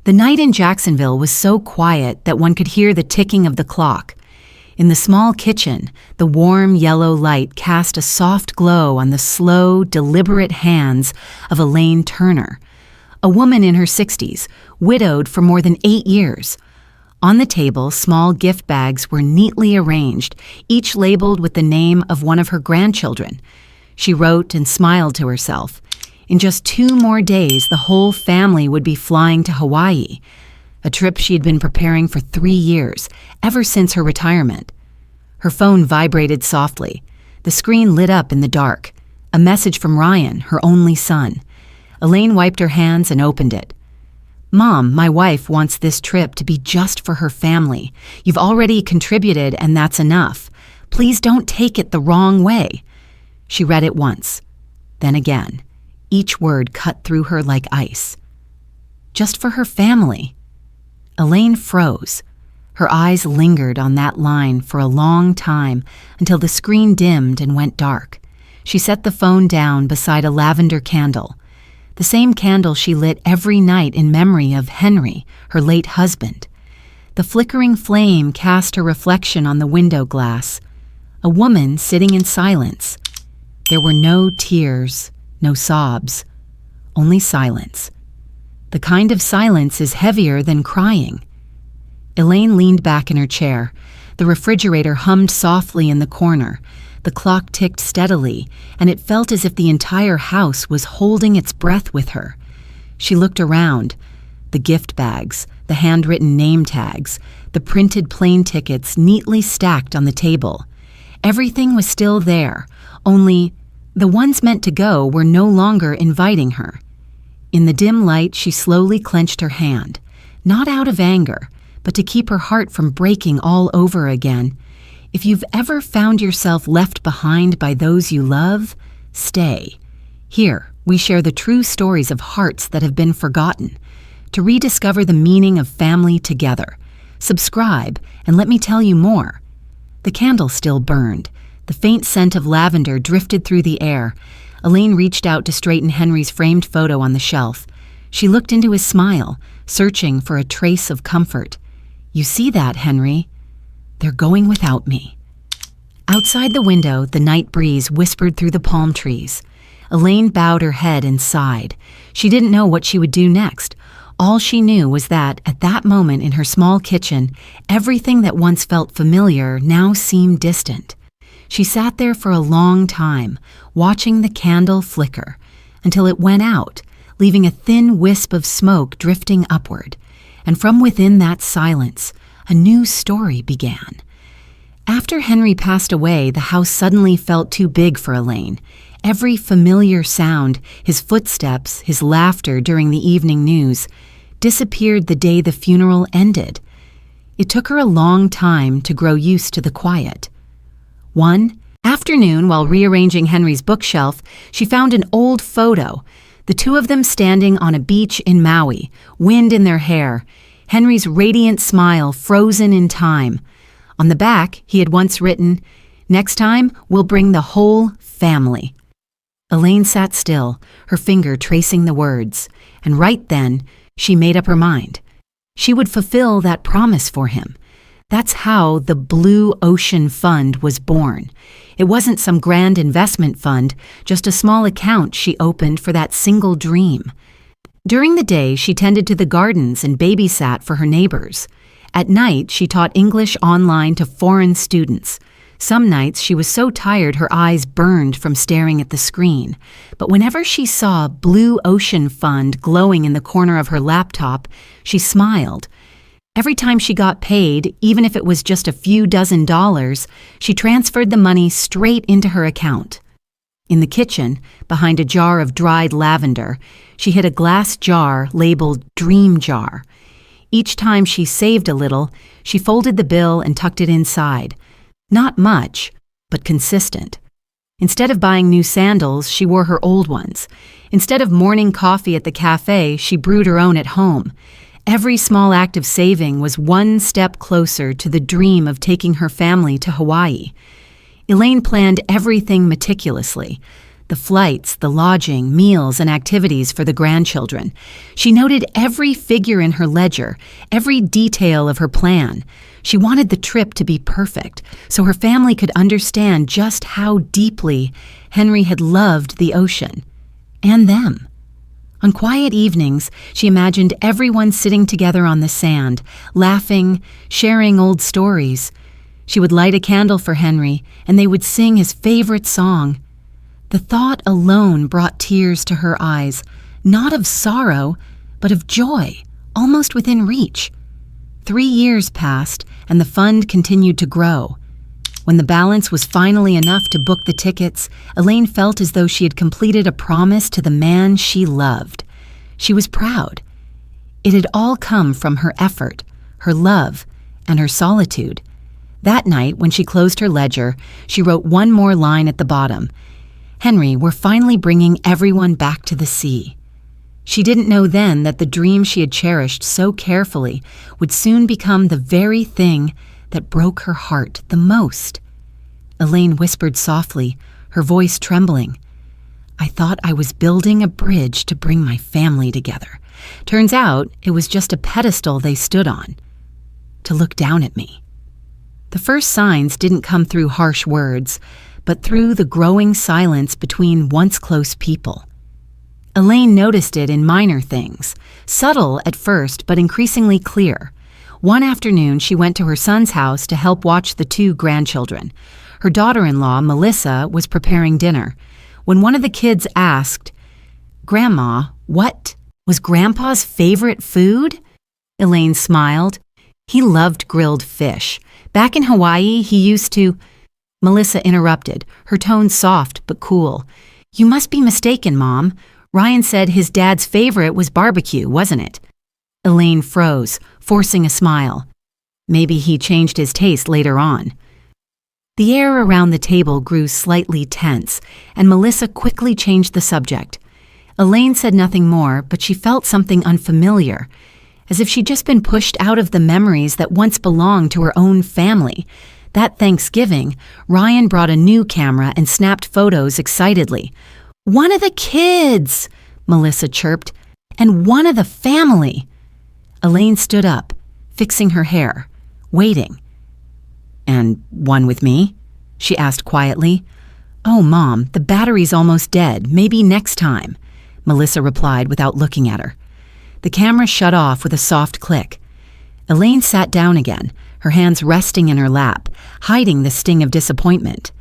The night in Jacksonville was so quiet that one could hear the ticking of the clock. In the small kitchen, the warm yellow light cast a soft glow on the slow, deliberate hands of Elaine Turner, a woman in her 60s, widowed for more than 8 years. On the table, small gift bags were neatly arranged, each labeled with the name of one of her grandchildren. She wrote and smiled to herself. In just 2 more days, the whole family would be flying to Hawaii, a trip she had been preparing for 3 years, ever since her retirement. Her phone vibrated softly. The screen lit up in the dark. A message from Ryan, her only son. Elaine wiped her hands and opened it. "Mom, my wife wants this trip to be just for her family. You've already contributed, and that's enough. Please don't take it the wrong way." She read it once, then again. Each word cut through her like ice. Just for her family. Elaine froze. Her eyes lingered on that line for a long time until the screen dimmed and went dark. She set the phone down beside a lavender candle, the same candle she lit every night in memory of Henry, her late husband. The flickering flame cast her reflection on the window glass. A woman sitting in silence. There were no tears, no sobs, only silence. The kind of silence is heavier than crying. Elaine leaned back in her chair. The refrigerator hummed softly in the corner. The clock ticked steadily, and it felt as if the entire house was holding its breath with her. She looked around. The gift bags, the handwritten name tags, the printed plane tickets neatly stacked on the table. Everything was still there, only the ones meant to go were no longer inviting her. In the dim light, she slowly clenched her hand, not out of anger, but to keep her heart from breaking all over again. If you've ever found yourself left behind by those you love, stay. Here, we share the true stories of hearts that have been forgotten, to rediscover the meaning of family together. Subscribe, and let me tell you more. The candle still burned. The faint scent of lavender drifted through the air. Elaine reached out to straighten Henry's framed photo on the shelf. She looked into his smile, searching for a trace of comfort. "You see that, Henry? They're going without me." Outside the window, the night breeze whispered through the palm trees. Elaine bowed her head and sighed. She didn't know what she would do next. All she knew was that, at that moment in her small kitchen, everything that once felt familiar now seemed distant. She sat there for a long time, watching the candle flicker, until it went out, leaving a thin wisp of smoke drifting upward. And from within that silence, a new story began. After Henry passed away, the house suddenly felt too big for Elaine. Every familiar sound, his footsteps, his laughter during the evening news, disappeared the day the funeral ended. It took her a long time to grow used to the quiet. One afternoon, while rearranging Henry's bookshelf, she found an old photo, the two of them standing on a beach in Maui, wind in their hair, Henry's radiant smile frozen in time. On the back, he had once written, "Next time, we'll bring the whole family." Elaine sat still, her finger tracing the words, and right then, she made up her mind. She would fulfill that promise for him. That's how the Blue Ocean Fund was born. It wasn't some grand investment fund, just a small account she opened for that single dream. During the day, she tended to the gardens and babysat for her neighbors. At night, she taught English online to foreign students. Some nights, she was so tired her eyes burned from staring at the screen. But whenever she saw Blue Ocean Fund glowing in the corner of her laptop, she smiled. Every time she got paid, even if it was just a few dozen dollars, she transferred the money straight into her account. In the kitchen, behind a jar of dried lavender, she hid a glass jar labeled Dream Jar. Each time she saved a little, she folded the bill and tucked it inside. Not much, but consistent. Instead of buying new sandals, she wore her old ones. Instead of morning coffee at the cafe, she brewed her own at home. Every small act of saving was one step closer to the dream of taking her family to Hawaii. Elaine planned everything meticulously. the flights, the lodging, meals, and activities for the grandchildren. She noted every figure in her ledger, every detail of her plan. She wanted the trip to be perfect, so her family could understand just how deeply Henry had loved the ocean. And them. On quiet evenings, she imagined everyone sitting together on the sand, laughing, sharing old stories. She would light a candle for Henry, and they would sing his favorite song. The thought alone brought tears to her eyes, not of sorrow, but of joy, almost within reach. 3 years passed, and the fund continued to grow. When the balance was finally enough to book the tickets, Elaine felt as though she had completed a promise to the man she loved. She was proud. It had all come from her effort, her love, and her solitude. That night, when she closed her ledger, she wrote one more line at the bottom. "Henry, we're finally bringing everyone back to the sea." She didn't know then that the dream she had cherished so carefully would soon become the very thing that broke her heart the most. Elaine whispered softly, her voice trembling. "I thought I was building a bridge to bring my family together. Turns out it was just a pedestal they stood on, to look down at me." The first signs didn't come through harsh words, but through the growing silence between once close people. Elaine noticed it in minor things, subtle at first but increasingly clear. One afternoon, she went to her son's house to help watch the 2 grandchildren. Her daughter-in-law, Melissa, was preparing dinner. When one of the kids asked, "Grandma, what was Grandpa's favorite food?" Elaine smiled. "He loved grilled fish. Back in Hawaii, he used to—" Melissa interrupted, her tone soft but cool. "You must be mistaken, Mom. Ryan said his dad's favorite was barbecue, wasn't it?" Elaine froze, forcing a smile. Maybe he changed his taste later on. The air around the table grew slightly tense, and Melissa quickly changed the subject. Elaine said nothing more, but she felt something unfamiliar, as if she'd just been pushed out of the memories that once belonged to her own family. That Thanksgiving, Ryan brought a new camera and snapped photos excitedly. "One of the kids!" Melissa chirped. "And one of the family!" Elaine stood up, fixing her hair, waiting. "And one with me?" she asked quietly. "Oh, Mom, the battery's almost dead. Maybe next time," Melissa replied without looking at her. The camera shut off with a soft click. Elaine sat down again, her hands resting in her lap, hiding the sting of disappointment.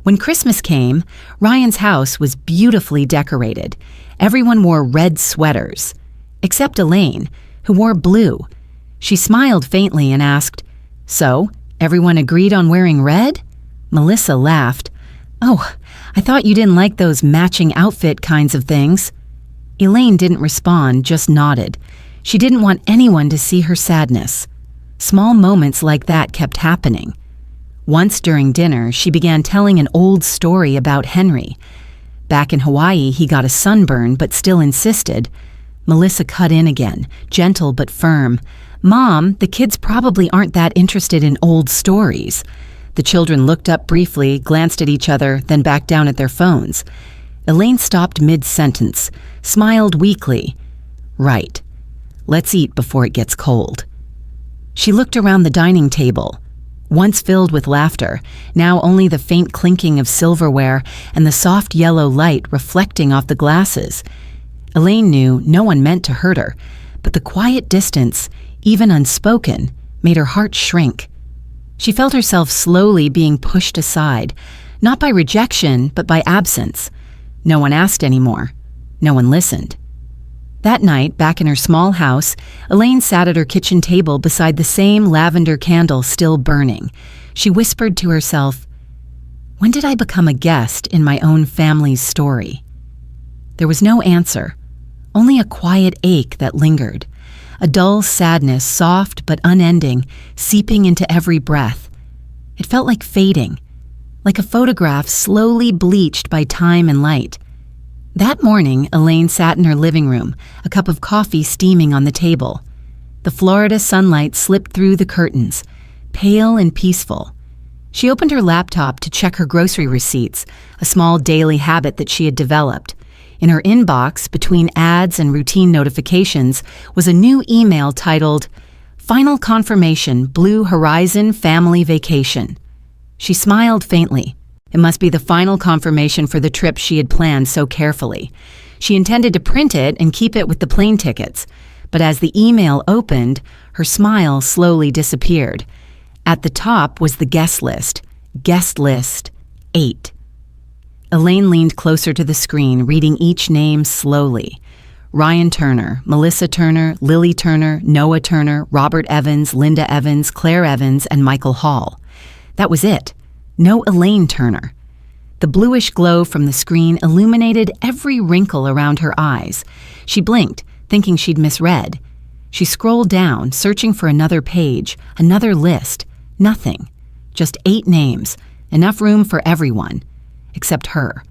When Christmas came, Ryan's house was beautifully decorated. Everyone wore red sweaters, except Elaine, who wore blue. She smiled faintly and asked, "So, everyone agreed on wearing red?" Melissa laughed. "Oh, I thought you didn't like those matching outfit kinds of things." Elaine didn't respond, just nodded. She didn't want anyone to see her sadness. Small moments like that kept happening. Once during dinner, she began telling an old story about Henry. Back in Hawaii, he got a sunburn but still insisted. Melissa cut in again, gentle but firm. "Mom, the kids probably aren't that interested in old stories." The children looked up briefly, glanced at each other, then back down at their phones. Elaine stopped mid-sentence, smiled weakly. "Right. Let's eat before it gets cold." She looked around the dining table. Once filled with laughter, now only the faint clinking of silverware and the soft yellow light reflecting off the glasses. Elaine knew no one meant to hurt her, but the quiet distance, even unspoken, made her heart shrink. She felt herself slowly being pushed aside, not by rejection, but by absence. No one asked anymore. No one listened. That night, back in her small house, Elaine sat at her kitchen table beside the same lavender candle still burning. She whispered to herself, "When did I become a guest in my own family's story?" There was no answer, only a quiet ache that lingered, a dull sadness, soft but unending, seeping into every breath. It felt like fading, like a photograph slowly bleached by time and light. That morning, Elaine sat in her living room, a cup of coffee steaming on the table. The Florida sunlight slipped through the curtains, pale and peaceful. She opened her laptop to check her grocery receipts, a small daily habit that she had developed. In her inbox, between ads and routine notifications, was a new email titled, "Final Confirmation, Blue Horizon Family Vacation." She smiled faintly. It must be the final confirmation for the trip she had planned so carefully. She intended to print it and keep it with the plane tickets, but as the email opened, her smile slowly disappeared. At the top was the guest list 8. Elaine leaned closer to the screen, reading each name slowly. Ryan Turner, Melissa Turner, Lily Turner, Noah Turner, Robert Evans, Linda Evans, Claire Evans, and Michael Hall. That was it. No Elaine Turner. The bluish glow from the screen illuminated every wrinkle around her eyes. She blinked, thinking she'd misread. She scrolled down, searching for another page, another list. Nothing. Just 8 names. Enough room for everyone. Except her.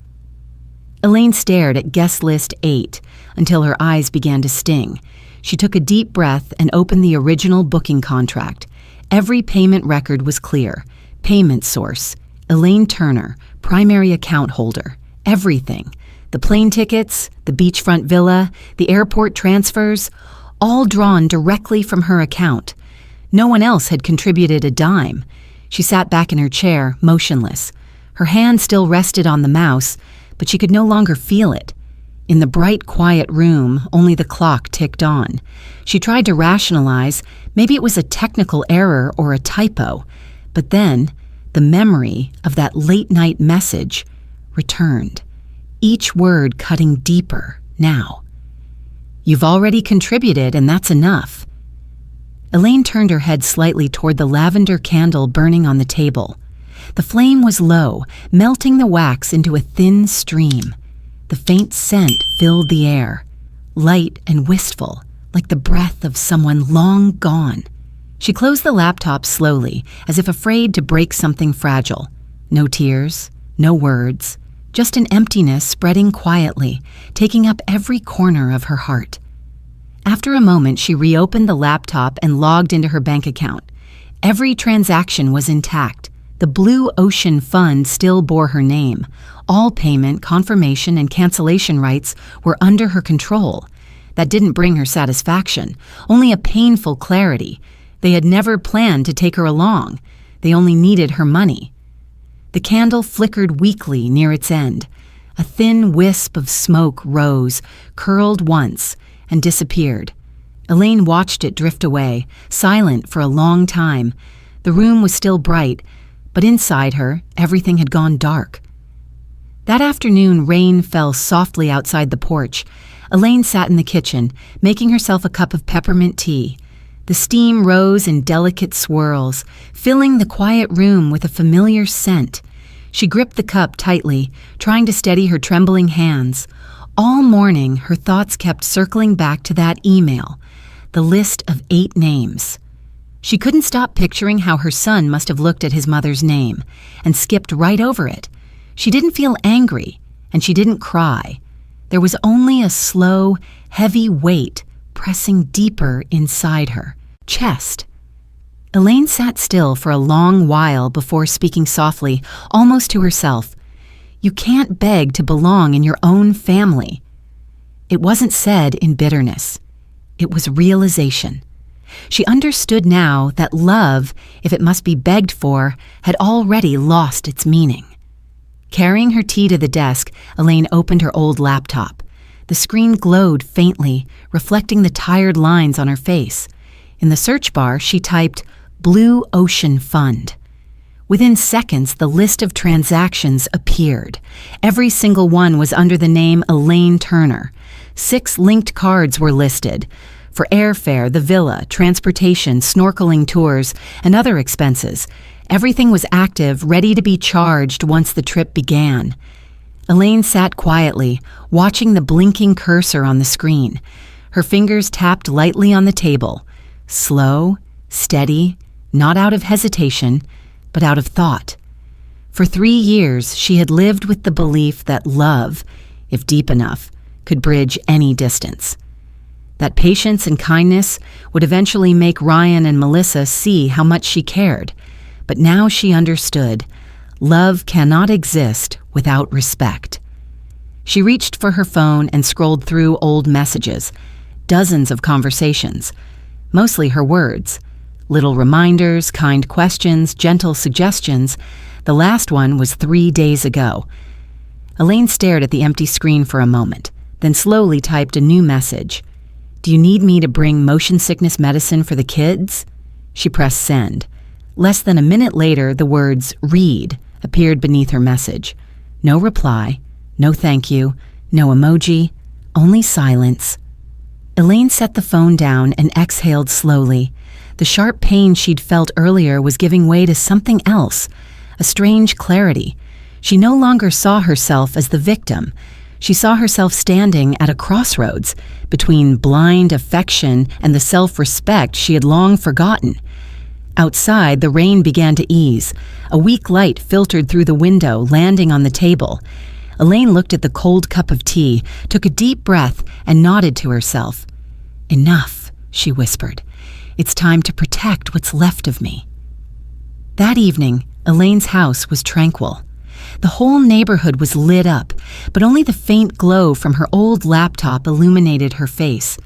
Elaine stared at guest list 8 until her eyes began to sting. She took a deep breath and opened the original booking contract. Every payment record was clear. Payment source, Elaine Turner, primary account holder, everything. The plane tickets, the beachfront villa, the airport transfers, all drawn directly from her account. No one else had contributed a dime. She sat back in her chair, motionless. Her hand still rested on the mouse, but she could no longer feel it. In the bright, quiet room, only the clock ticked on. She tried to rationalize, maybe it was a technical error or a typo. But then, the memory of that late-night message returned, each word cutting deeper now. "You've already contributed, and that's enough." Elaine turned her head slightly toward the lavender candle burning on the table. The flame was low, melting the wax into a thin stream. The faint scent filled the air, light and wistful, like the breath of someone long gone. She closed the laptop slowly, as if afraid to break something fragile. No tears, no words, just an emptiness spreading quietly, taking up every corner of her heart. After a moment, she reopened the laptop and logged into her bank account. Every transaction was intact. The Blue Ocean Fund still bore her name. All payment, confirmation, and cancellation rights were under her control. That didn't bring her satisfaction, only a painful clarity. They had never planned to take her along. They only needed her money. The candle flickered weakly near its end. A thin wisp of smoke rose, curled once, and disappeared. Elaine watched it drift away, silent for a long time. The room was still bright, but inside her, everything had gone dark. That afternoon, rain fell softly outside the porch. Elaine sat in the kitchen, making herself a cup of peppermint tea. The steam rose in delicate swirls, filling the quiet room with a familiar scent. She gripped the cup tightly, trying to steady her trembling hands. All morning, her thoughts kept circling back to that email, the list of 8 names. She couldn't stop picturing how her son must have looked at his mother's name and skipped right over it. She didn't feel angry, and she didn't cry. There was only a slow, heavy weight pressing deeper inside her chest. Elaine sat still for a long while before speaking softly, almost to herself. You can't beg to belong in your own family. It wasn't said in bitterness. It was realization. She understood now that love, if it must be begged for, had already lost its meaning. Carrying her tea to the desk, Elaine opened her old laptop. The screen glowed faintly, reflecting the tired lines on her face. In the search bar, she typed, Blue Ocean Fund. Within seconds, the list of transactions appeared. Every single one was under the name Elaine Turner. 6 linked cards were listed for airfare, the villa, transportation, snorkeling tours, and other expenses. Everything was active, ready to be charged once the trip began. Elaine sat quietly, watching the blinking cursor on the screen. Her fingers tapped lightly on the table. Slow, steady, not out of hesitation, but out of thought. For 3 years, she had lived with the belief that love, if deep enough, could bridge any distance. That patience and kindness would eventually make Ryan and Melissa see how much she cared. But now she understood. Love cannot exist without respect. She reached for her phone and scrolled through old messages, dozens of conversations, mostly her words. Little reminders, kind questions, gentle suggestions. The last one was 3 days ago. Elaine stared at the empty screen for a moment, then slowly typed a new message. "Do you need me to bring motion sickness medicine for the kids?" She pressed send. Less than a minute later, the words "read" appeared beneath her message. No reply, no thank you, no emoji, only silence. Elaine set the phone down and exhaled slowly. The sharp pain she'd felt earlier was giving way to something else, a strange clarity. She no longer saw herself as the victim. She saw herself standing at a crossroads between blind affection and the self-respect she had long forgotten. Outside, the rain began to ease. A weak light filtered through the window, landing on the table. Elaine looked at the cold cup of tea, took a deep breath, and nodded to herself. "Enough," she whispered. "It's time to protect what's left of me." That evening, Elaine's house was tranquil. The whole neighborhood was lit up, but only the faint glow from her old laptop illuminated her face.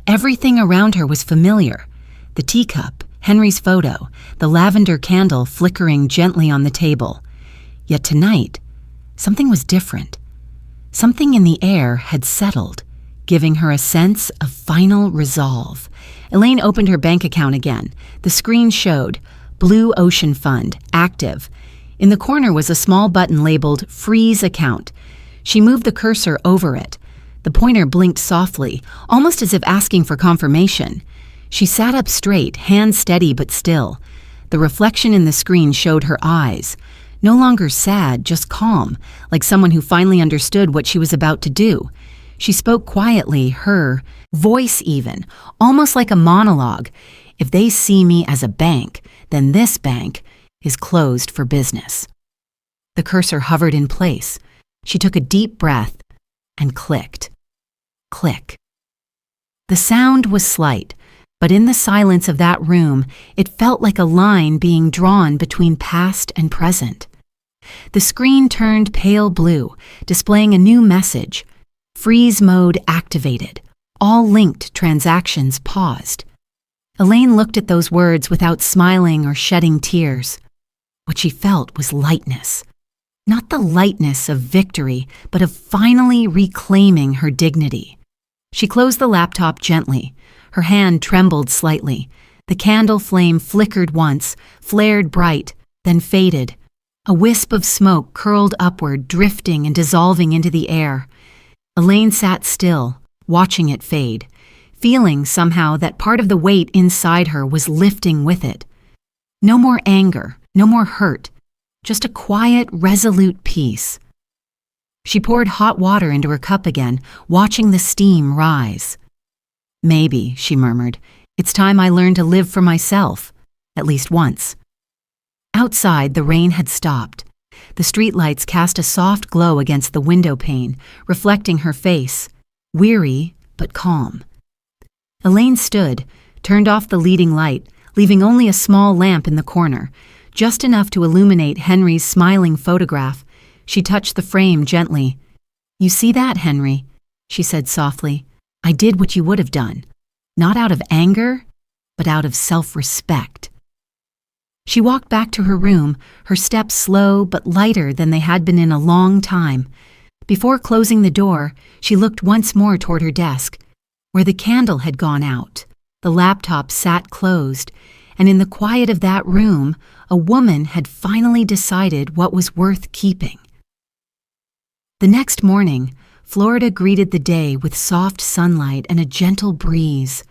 Everything around her was familiar. The teacup, Henry's photo, the lavender candle flickering gently on the table. Yet tonight, something was different. Something in the air had settled, giving her a sense of final resolve. Elaine opened her bank account again. The screen showed Blue Ocean Fund, active. In the corner was a small button labeled Freeze Account. She moved the cursor over it. The pointer blinked softly, almost as if asking for confirmation. She sat up straight, hands steady but still. The reflection in the screen showed her eyes. No longer sad, just calm, like someone who finally understood what she was about to do. She spoke quietly, her voice even, almost like a monologue. "If they see me as a bank, then this bank is closed for business." The cursor hovered in place. She took a deep breath and clicked. Click. The sound was slight, but in the silence of that room, it felt like a line being drawn between past and present. The screen turned pale blue, displaying a new message. Freeze mode activated. All linked transactions paused. Elaine looked at those words without smiling or shedding tears. What she felt was lightness. Not the lightness of victory, but of finally reclaiming her dignity. She closed the laptop gently. Her hand trembled slightly. The candle flame flickered once, flared bright, then faded. A wisp of smoke curled upward, drifting and dissolving into the air. Elaine sat still, watching it fade, feeling somehow that part of the weight inside her was lifting with it. No more anger, no more hurt, just a quiet, resolute peace. She poured hot water into her cup again, watching the steam rise. "Maybe," she murmured, "it's time I learned to live for myself, at least once." Outside, the rain had stopped. The streetlights cast a soft glow against the window pane, reflecting her face, weary but calm. Elaine stood, turned off the leading light, leaving only a small lamp in the corner, just enough to illuminate Henry's smiling photograph. She touched the frame gently. "You see that, Henry?" she said softly. "I did what you would have done, not out of anger, but out of self-respect." She walked back to her room, her steps slow but lighter than they had been in a long time. Before closing the door, she looked once more toward her desk. Where the candle had gone out, the laptop sat closed, and in the quiet of that room, a woman had finally decided what was worth keeping. The next morning, Florida greeted the day with soft sunlight and a gentle breeze.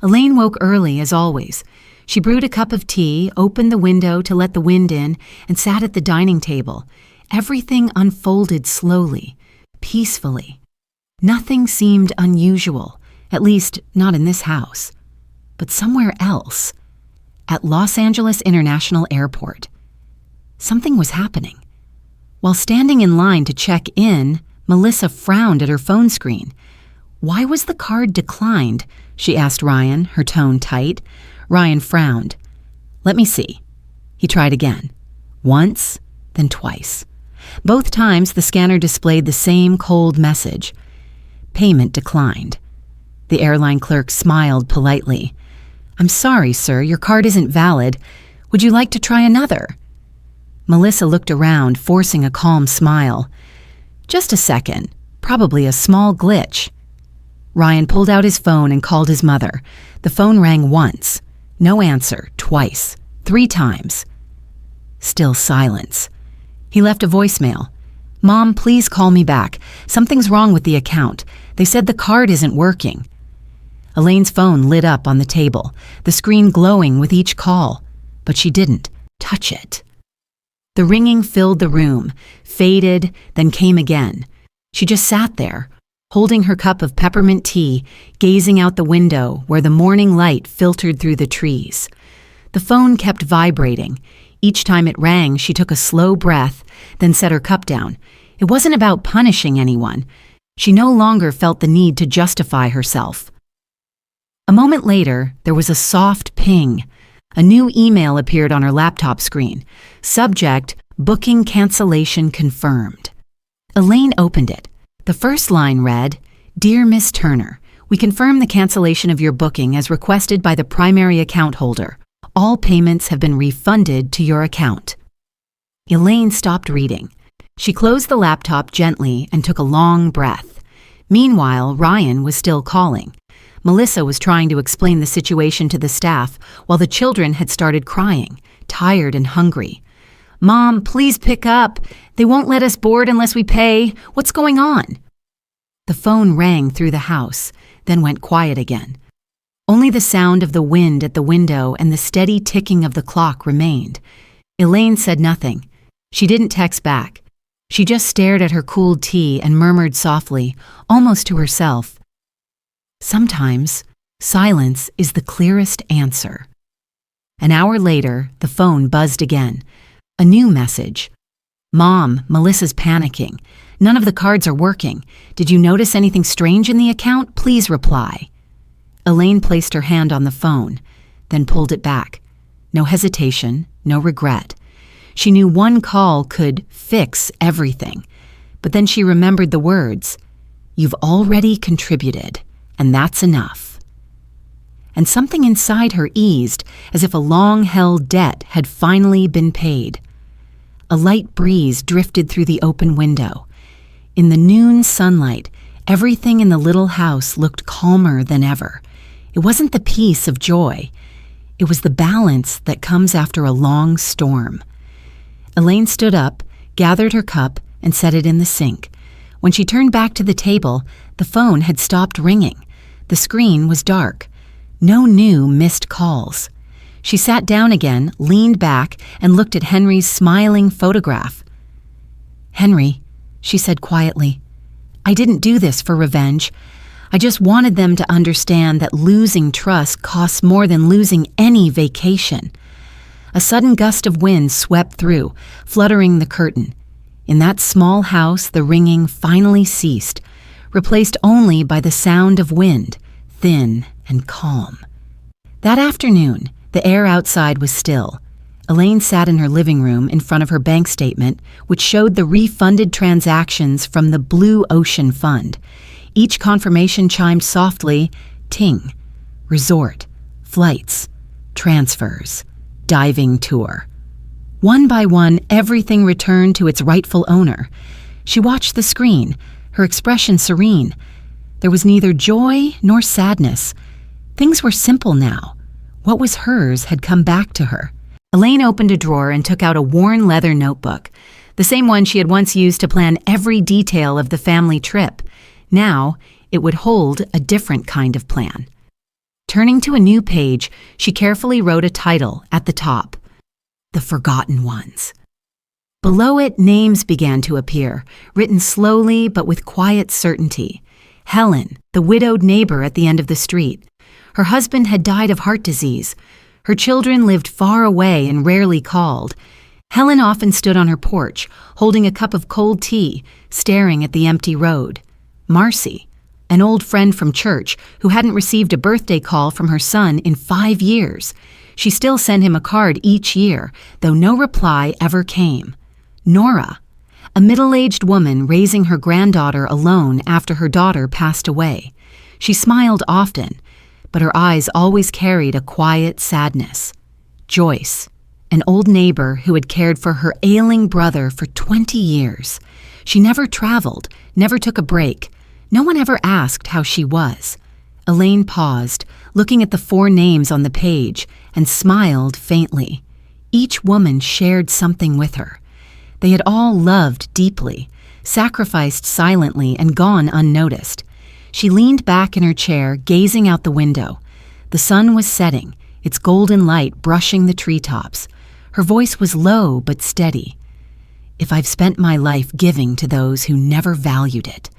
Elaine woke early, as always. She brewed a cup of tea, opened the window to let the wind in, and sat at the dining table. Everything unfolded slowly, peacefully. Nothing seemed unusual, at least not in this house. But somewhere else, at Los Angeles International Airport, something was happening. While standing in line to check in, Melissa frowned at her phone screen. "Why was the card declined?" she asked Ryan, her tone tight. Ryan frowned. "Let me see." He tried again. Once, then twice. Both times the scanner displayed the same cold message. Payment declined. The airline clerk smiled politely. "I'm sorry, sir, your card isn't valid. Would you like to try another?" Melissa looked around, forcing a calm smile. "Just a second. Probably a small glitch." Ryan pulled out his phone and called his mother. The phone rang once. No answer. Twice. 3 times. Still silence. He left a voicemail. "Mom, please call me back. Something's wrong with the account. They said the card isn't working." Elaine's phone lit up on the table, the screen glowing with each call, but she didn't touch it. The ringing filled the room, faded, then came again. She just sat there, holding her cup of peppermint tea, gazing out the window where the morning light filtered through the trees. The phone kept vibrating. Each time it rang, she took a slow breath, then set her cup down. It wasn't about punishing anyone. She no longer felt the need to justify herself. A moment later, there was a soft ping. A new email appeared on her laptop screen. Subject, booking cancellation confirmed. Elaine opened it. The first line read, "Dear Miss Turner, we confirm the cancellation of your booking as requested by the primary account holder. All payments have been refunded to your account." Elaine stopped reading. She closed the laptop gently and took a long breath. Meanwhile, Ryan was still calling. Melissa was trying to explain the situation to the staff while the children had started crying, tired and hungry. "Mom, please pick up. They won't let us board unless we pay. What's going on?" The phone rang through the house, then went quiet again. Only the sound of the wind at the window and the steady ticking of the clock remained. Elaine said nothing. She didn't text back. She just stared at her cooled tea and murmured softly, almost to herself, "Sometimes, silence is the clearest answer." An hour later, the phone buzzed again. A new message. "Mom, Melissa's panicking. None of the cards are working. Did you notice anything strange in the account? Please reply." Elaine placed her hand on the phone, then pulled it back. No hesitation, no regret. She knew one call could fix everything. But then she remembered the words, "You've already contributed, and that's enough." And something inside her eased, as if a long-held debt had finally been paid. A light breeze drifted through the open window. In the noon sunlight, everything in the little house looked calmer than ever. It wasn't the peace of joy. It was the balance that comes after a long storm. Elaine stood up, gathered her cup, and set it in the sink. When she turned back to the table, the phone had stopped ringing. The screen was dark. No new missed calls. She sat down again, leaned back, and looked at Henry's smiling photograph. "Henry," she said quietly, "I didn't do this for revenge. I just wanted them to understand that losing trust costs more than losing any vacation." A sudden gust of wind swept through, fluttering the curtain. In that small house, the ringing finally ceased, replaced only by the sound of wind, thin and calm. That afternoon, the air outside was still. Elaine sat in her living room in front of her bank statement, which showed the refunded transactions from the Blue Ocean Fund. Each confirmation chimed softly, ting, resort, flights, transfers, diving tour. One by one, everything returned to its rightful owner. She watched the screen, her expression serene. There was neither joy nor sadness. Things were simple now. What was hers had come back to her. Elaine opened a drawer and took out a worn leather notebook, the same one she had once used to plan every detail of the family trip. Now, it would hold a different kind of plan. Turning to a new page, she carefully wrote a title at the top, "The Forgotten Ones." Below it, names began to appear, written slowly but with quiet certainty. Helen, the widowed neighbor at the end of the street. Her husband had died of heart disease. Her children lived far away and rarely called. Helen often stood on her porch, holding a cup of cold tea, staring at the empty road. Marcy, an old friend from church who hadn't received a birthday call from her son in 5 years. She still sent him a card each year, though no reply ever came. Nora, a middle-aged woman raising her granddaughter alone after her daughter passed away. She smiled often, but her eyes always carried a quiet sadness. Joyce, an old neighbor who had cared for her ailing brother for 20 years. She never traveled, never took a break. No one ever asked how she was. Elaine paused, looking at the 4 names on the page, and smiled faintly. Each woman shared something with her. They had all loved deeply, sacrificed silently, and gone unnoticed. She leaned back in her chair, gazing out the window. The sun was setting, its golden light brushing the treetops. Her voice was low but steady. If I've spent my life giving to those who never valued it,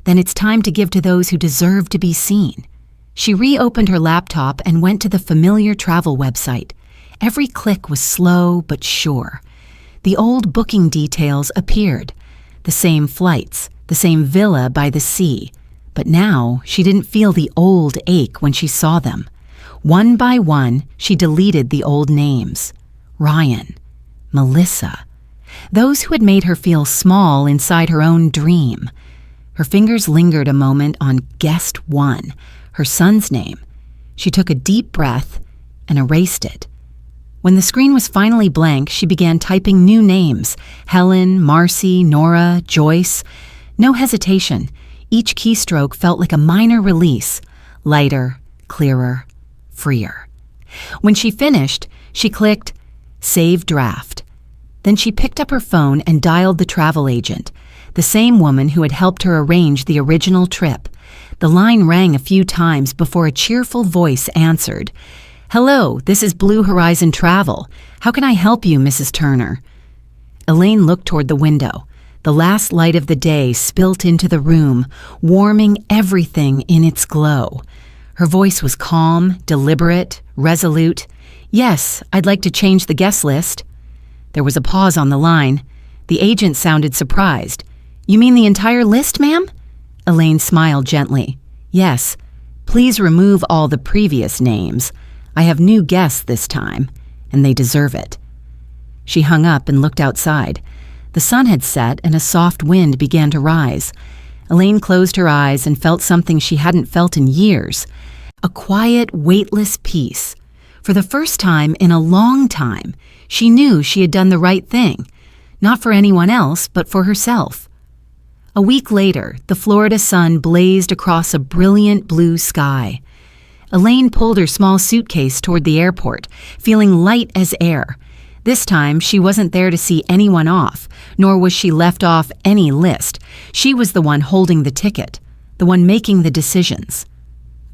then it's time to give to those who deserve to be seen. She reopened her laptop and went to the familiar travel website. Every click was slow but sure. The old booking details appeared. The same flights, the same villa by the sea. But now she didn't feel the old ache when she saw them. One by one, she deleted the old names. Ryan, Melissa, those who had made her feel small inside her own dream. Her fingers lingered a moment on guest 1, her son's name. She took a deep breath and erased it. When the screen was finally blank, she began typing new names: Helen, Marcy, Nora, Joyce. No hesitation. Each keystroke felt like a minor release, lighter, clearer, freer. When she finished, she clicked Save Draft. Then she picked up her phone and dialed the travel agent, the same woman who had helped her arrange the original trip. The line rang a few times before a cheerful voice answered. "Hello, this is Blue Horizon Travel. How can I help you, Mrs. Turner?" Elaine looked toward the window. The last light of the day spilt into the room, warming everything in its glow. Her voice was calm, deliberate, resolute. "Yes, I'd like to change the guest list." There was a pause on the line. The agent sounded surprised. "You mean the entire list, ma'am?" Elaine smiled gently. "Yes. Please remove all the previous names. I have new guests this time, and they deserve it." She hung up and looked outside. The sun had set and a soft wind began to rise. Elaine closed her eyes and felt something she hadn't felt in years. A quiet, weightless peace. For the first time in a long time, she knew she had done the right thing. Not for anyone else, but for herself. A week later, the Florida sun blazed across a brilliant blue sky. Elaine pulled her small suitcase toward the airport, feeling light as air. This time, she wasn't there to see anyone off, nor was she left off any list. She was the one holding the ticket, the one making the decisions.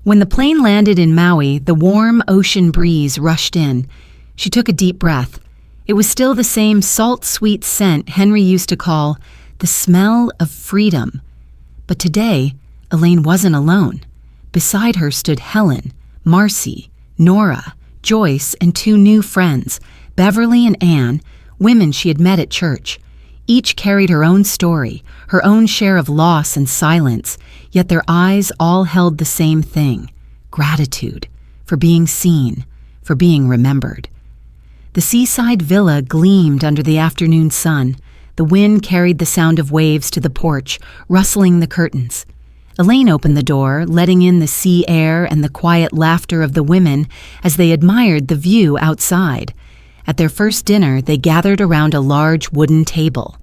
When the plane landed in Maui, the warm ocean breeze rushed in. She took a deep breath. It was still the same salt-sweet scent Henry used to call the smell of freedom. But today, Elaine wasn't alone. Beside her stood Helen, Marcy, Nora, Joyce, and 2 new friends, Beverly and Anne, women she had met at church. Each carried her own story, her own share of loss and silence, yet their eyes all held the same thing: gratitude for being seen, for being remembered. The seaside villa gleamed under the afternoon sun. The wind carried the sound of waves to the porch, rustling the curtains. Elaine opened the door, letting in the sea air and the quiet laughter of the women as they admired the view outside. At their first dinner, they gathered around a large wooden table.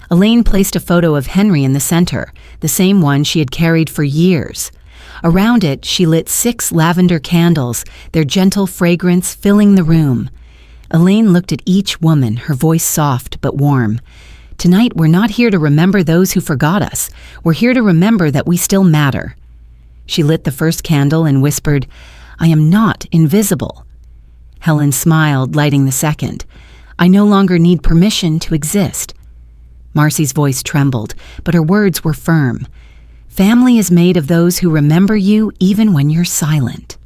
Elaine placed a photo of Henry in the center, the same one she had carried for years. Around it, she lit 6 lavender candles, their gentle fragrance filling the room. Elaine looked at each woman, her voice soft but warm. "Tonight, we're not here to remember those who forgot us. We're here to remember that we still matter." She lit the first candle and whispered, "I am not invisible." Helen smiled, lighting the second. "I no longer need permission to exist." Marcy's voice trembled, but her words were firm. "Family is made of those who remember you even when you're silent."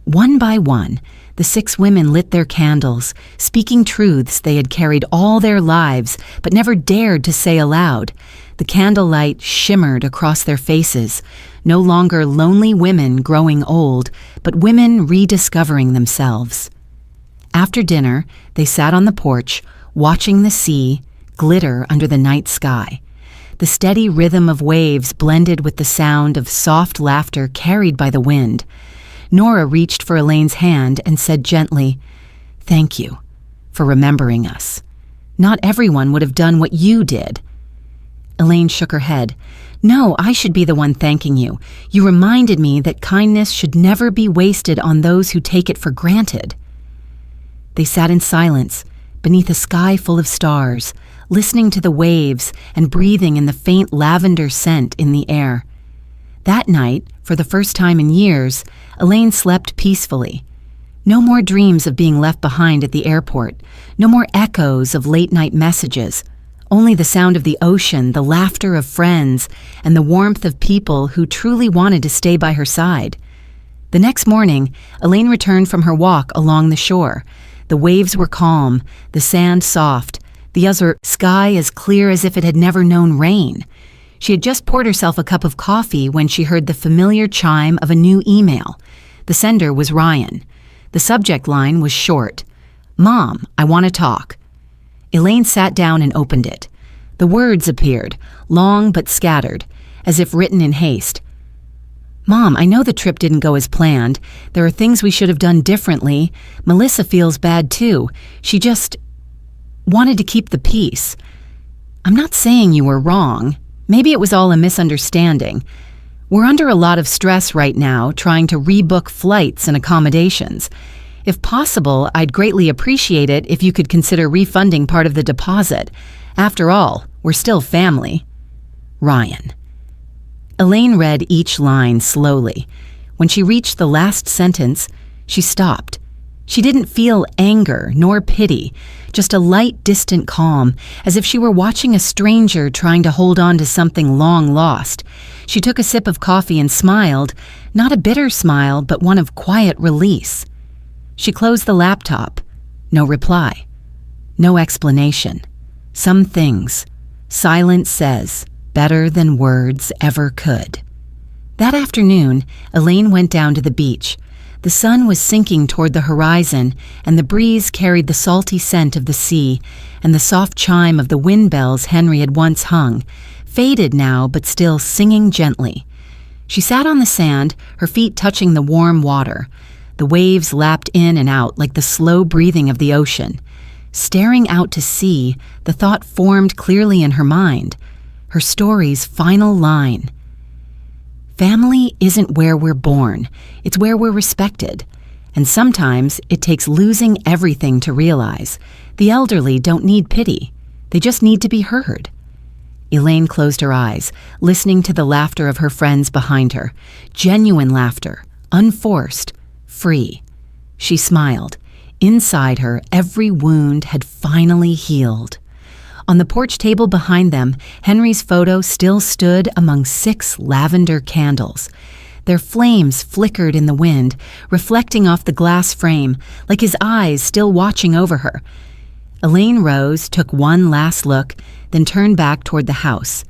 One by one, the 6 women lit their candles, speaking truths they had carried all their lives but never dared to say aloud. The candlelight shimmered across their faces, no longer lonely women growing old, but women rediscovering themselves. After dinner, they sat on the porch, watching the sea glitter under the night sky. The steady rhythm of waves blended with the sound of soft laughter carried by the wind. Nora reached for Elaine's hand and said gently, "Thank you for remembering us. Not everyone would have done what you did." Elaine shook her head. "No, I should be the one thanking you. You reminded me that kindness should never be wasted on those who take it for granted." They sat in silence, beneath a sky full of stars, listening to the waves and breathing in the faint lavender scent in the air. That night, for the first time in years, Elaine slept peacefully. No more dreams of being left behind at the airport, no more echoes of late-night messages, only the sound of the ocean, the laughter of friends, and the warmth of people who truly wanted to stay by her side. The next morning, Elaine returned from her walk along the shore. The waves were calm, the sand soft, the azure sky as clear as if it had never known rain. She had just poured herself a cup of coffee when she heard the familiar chime of a new email. The sender was Ryan. The subject line was short, "Mom, I want to talk." Elaine sat down and opened it. The words appeared, long but scattered, as if written in haste. "Mom, I know the trip didn't go as planned. There are things we should have done differently. Melissa feels bad too. She just wanted to keep the peace. I'm not saying you were wrong. Maybe it was all a misunderstanding. We're under a lot of stress right now trying to rebook flights and accommodations. If possible, I'd greatly appreciate it if you could consider refunding part of the deposit. After all, we're still family. Ryan." Elaine read each line slowly. When she reached the last sentence, she stopped. She didn't feel anger nor pity, just a light, distant calm, as if she were watching a stranger trying to hold on to something long lost. She took a sip of coffee and smiled, not a bitter smile, but one of quiet release. She closed the laptop. No reply. No explanation. Some things, silence says, better than words ever could. That afternoon, Elaine went down to the beach. The sun was sinking toward the horizon, and the breeze carried the salty scent of the sea and the soft chime of the wind bells Henry had once hung, faded now but still singing gently. She sat on the sand, her feet touching the warm water. The waves lapped in and out like the slow breathing of the ocean. Staring out to sea, the thought formed clearly in her mind. Her story's final line. Family isn't where we're born, it's where we're respected. And sometimes it takes losing everything to realize. The elderly don't need pity, they just need to be heard. Elaine closed her eyes, listening to the laughter of her friends behind her. Genuine laughter, unforced, free. She smiled. Inside her, every wound had finally healed. On the porch table behind them, Henry's photo still stood among 6 lavender candles. Their flames flickered in the wind, reflecting off the glass frame, like his eyes still watching over her. Elaine rose, took one last look, then turned back toward the house.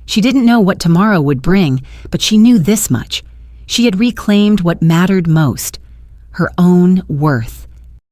She didn't know what tomorrow would bring, but she knew this much. She had reclaimed what mattered most, her own worth.